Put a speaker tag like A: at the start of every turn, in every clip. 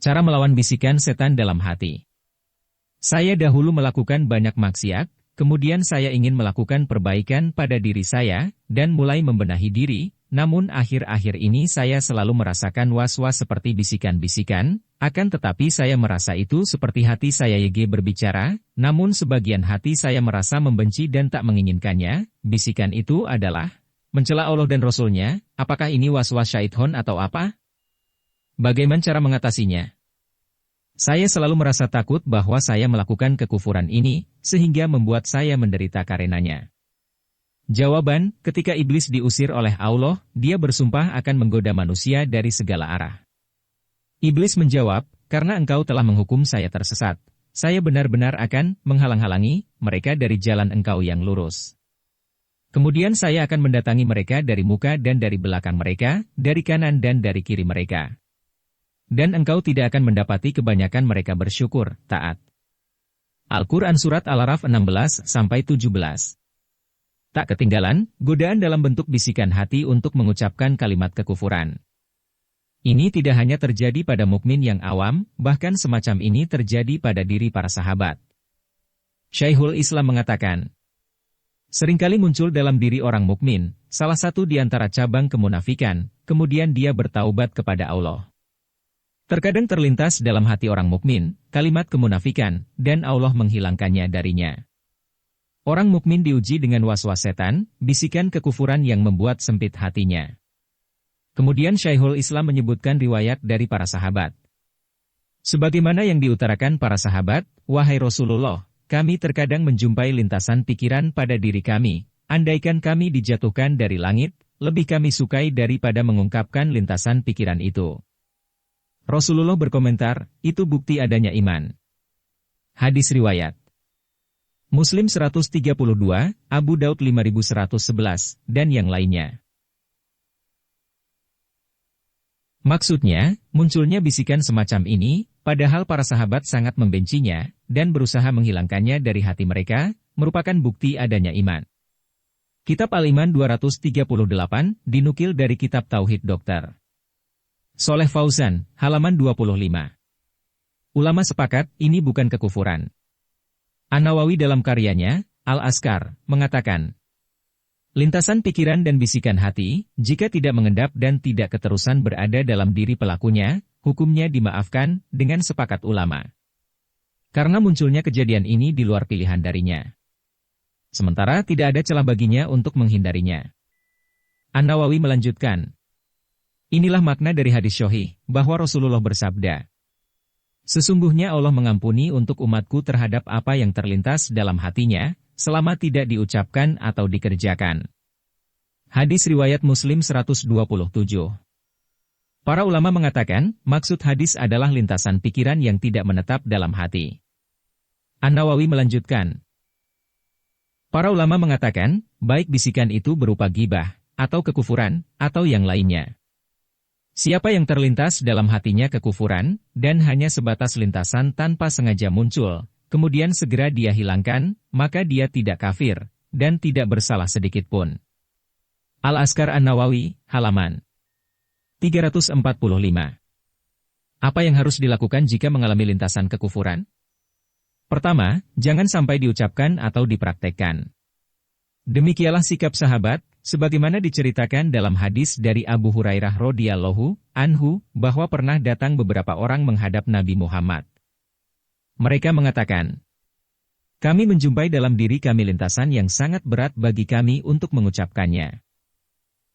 A: Cara melawan bisikan setan dalam hati. Saya dahulu melakukan banyak maksiat, kemudian saya ingin melakukan perbaikan pada diri saya, dan mulai membenahi diri, namun akhir-akhir ini saya selalu merasakan was-was seperti bisikan-bisikan, akan tetapi saya merasa itu seperti hati saya berbicara, namun sebagian hati saya merasa membenci dan tak menginginkannya. Bisikan itu adalah mencela Allah dan Rasul-Nya. Apakah ini was-was syaitan atau apa? Bagaimana cara mengatasinya? Saya selalu merasa takut bahwa saya melakukan kekufuran ini, sehingga membuat saya menderita karenanya. Jawaban, ketika iblis diusir oleh Allah, dia bersumpah akan menggoda manusia dari segala arah. Iblis menjawab, karena engkau telah menghukum saya tersesat, saya benar-benar akan menghalang-halangi mereka dari jalan engkau yang lurus. Kemudian saya akan mendatangi mereka dari muka dan dari belakang mereka, dari kanan dan dari kiri mereka. Dan engkau tidak akan mendapati kebanyakan mereka bersyukur, taat. Al-Quran Surat Al-Araf 16-17. Tak ketinggalan, godaan dalam bentuk bisikan hati untuk mengucapkan kalimat kekufuran. Ini tidak hanya terjadi pada mukmin yang awam, bahkan semacam ini terjadi pada diri para sahabat. Syekhul Islam mengatakan, seringkali muncul dalam diri orang mukmin, salah satu di antara cabang kemunafikan, kemudian dia bertaubat kepada Allah. Terkadang terlintas dalam hati orang mukmin kalimat kemunafikan, dan Allah menghilangkannya darinya. Orang mukmin diuji dengan was-was setan, bisikan kekufuran yang membuat sempit hatinya. Kemudian Syekhul Islam menyebutkan riwayat dari para sahabat. Sebagaimana yang diutarakan para sahabat, wahai Rasulullah, kami terkadang menjumpai lintasan pikiran pada diri kami, andaikan kami dijatuhkan dari langit, lebih kami sukai daripada mengungkapkan lintasan pikiran itu. Rasulullah berkomentar, itu bukti adanya iman. Hadis riwayat Muslim 132, Abu Daud 5111, dan yang lainnya. Maksudnya, munculnya bisikan semacam ini, padahal para sahabat sangat membencinya, dan berusaha menghilangkannya dari hati mereka, merupakan bukti adanya iman. Kitab Al-Iman 238, dinukil dari Kitab Tauhid Dr. Soleh Fauzan, halaman 25. Ulama sepakat, ini bukan kekufuran. An-Nawawi dalam karyanya, Al-Azkar, mengatakan, lintasan pikiran dan bisikan hati, jika tidak mengendap dan tidak keterusan berada dalam diri pelakunya, hukumnya dimaafkan, dengan sepakat ulama. Karena munculnya kejadian ini di luar pilihan darinya. Sementara tidak ada celah baginya untuk menghindarinya. An-Nawawi melanjutkan, inilah makna dari hadis syahih, bahwa Rasulullah bersabda, sesungguhnya Allah mengampuni untuk umatku terhadap apa yang terlintas dalam hatinya, selama tidak diucapkan atau dikerjakan. Hadis riwayat Muslim 127. Para ulama mengatakan, maksud hadis adalah lintasan pikiran yang tidak menetap dalam hati. An-Nawawi melanjutkan, para ulama mengatakan, baik bisikan itu berupa ghibah, atau kekufuran, atau yang lainnya. Siapa yang terlintas dalam hatinya kekufuran, dan hanya sebatas lintasan tanpa sengaja muncul, kemudian segera dia hilangkan, maka dia tidak kafir, dan tidak bersalah sedikit pun. Al-Azkar An-Nawawi, halaman 345. Apa yang harus dilakukan jika mengalami lintasan kekufuran? Pertama, jangan sampai diucapkan atau dipraktekkan. Demikianlah sikap sahabat, sebagaimana diceritakan dalam hadis dari Abu Hurairah radhiyallahu anhu, bahwa pernah datang beberapa orang menghadap Nabi Muhammad. Mereka mengatakan, kami menjumpai dalam diri kami lintasan yang sangat berat bagi kami untuk mengucapkannya.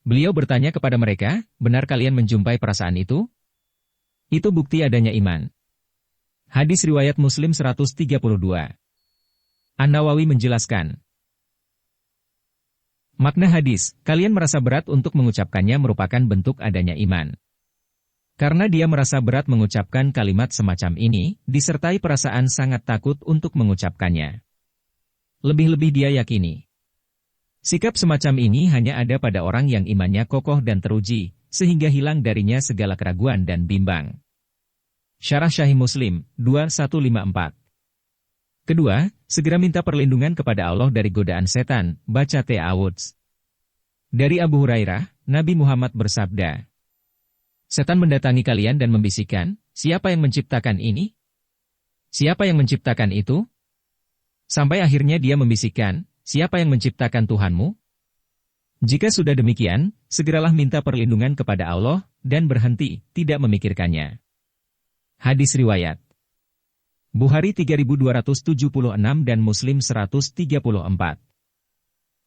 A: Beliau bertanya kepada mereka, benar kalian menjumpai perasaan itu? Itu bukti adanya iman. Hadis riwayat Muslim 132. An-Nawawi menjelaskan, makna hadis, kalian merasa berat untuk mengucapkannya merupakan bentuk adanya iman. Karena dia merasa berat mengucapkan kalimat semacam ini, disertai perasaan sangat takut untuk mengucapkannya. Lebih-lebih dia yakini, sikap semacam ini hanya ada pada orang yang imannya kokoh dan teruji, sehingga hilang darinya segala keraguan dan bimbang. Syarah Sahih Muslim, 2154. Kedua, segera minta perlindungan kepada Allah dari godaan setan, baca Ta'awudz. Dari Abu Hurairah, Nabi Muhammad bersabda, Setan mendatangi kalian dan membisikkan, siapa yang menciptakan ini? Siapa yang menciptakan itu? Sampai akhirnya dia membisikkan, siapa yang menciptakan Tuhanmu? Jika sudah demikian, segeralah minta perlindungan kepada Allah, dan berhenti, tidak memikirkannya. Hadis riwayat Bukhari 3276 dan Muslim 134.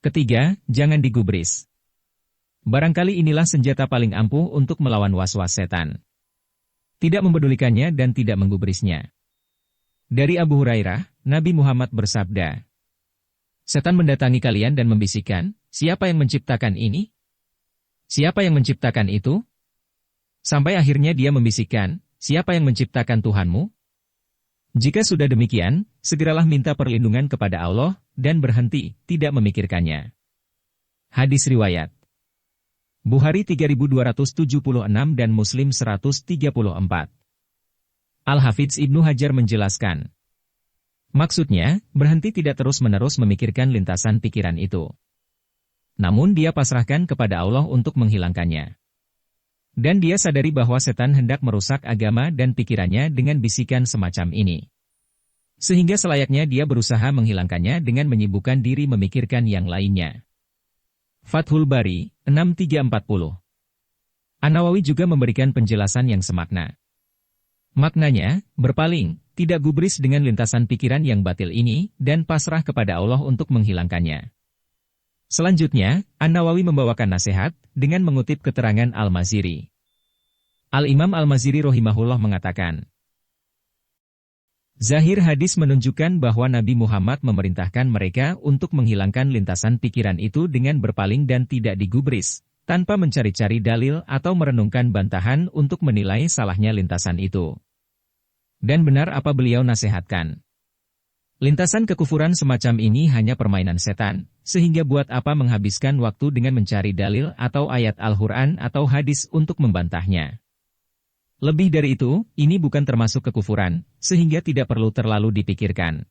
A: Ketiga, jangan digubris. Barangkali inilah senjata paling ampuh untuk melawan was-was setan. Tidak mempedulikannya dan tidak menggubrisnya. Dari Abu Hurairah, Nabi Muhammad bersabda, setan mendatangi kalian dan membisikkan, siapa yang menciptakan ini? Siapa yang menciptakan itu? Sampai akhirnya dia membisikkan, siapa yang menciptakan Tuhanmu? Jika sudah demikian, segeralah minta perlindungan kepada Allah, dan berhenti, tidak memikirkannya. Hadis riwayat Bukhari 3276 dan Muslim 134. Al-Hafidz Ibnu Hajar menjelaskan, maksudnya, berhenti tidak terus-menerus memikirkan lintasan pikiran itu. Namun dia pasrahkan kepada Allah untuk menghilangkannya. Dan dia sadari bahwa setan hendak merusak agama dan pikirannya dengan bisikan semacam ini. Sehingga selayaknya dia berusaha menghilangkannya dengan menyibukkan diri memikirkan yang lainnya. Fathul Bari, 6340. An-Nawawi juga memberikan penjelasan yang semakna. Maknanya, berpaling, tidak gubris dengan lintasan pikiran yang batil ini, dan pasrah kepada Allah untuk menghilangkannya. Selanjutnya, An-Nawawi membawakan nasihat, dengan mengutip keterangan Al-Maziri. Al-Imam Al-Maziri rahimahullah mengatakan, zahir hadis menunjukkan bahwa Nabi Muhammad memerintahkan mereka untuk menghilangkan lintasan pikiran itu dengan berpaling dan tidak digubris, tanpa mencari-cari dalil atau merenungkan bantahan untuk menilai salahnya lintasan itu. Dan benar apa beliau nasihatkan. Lintasan kekufuran semacam ini hanya permainan setan, sehingga buat apa menghabiskan waktu dengan mencari dalil atau ayat Al-Quran atau hadis untuk membantahnya. Lebih dari itu, ini bukan termasuk kekufuran, sehingga tidak perlu terlalu dipikirkan.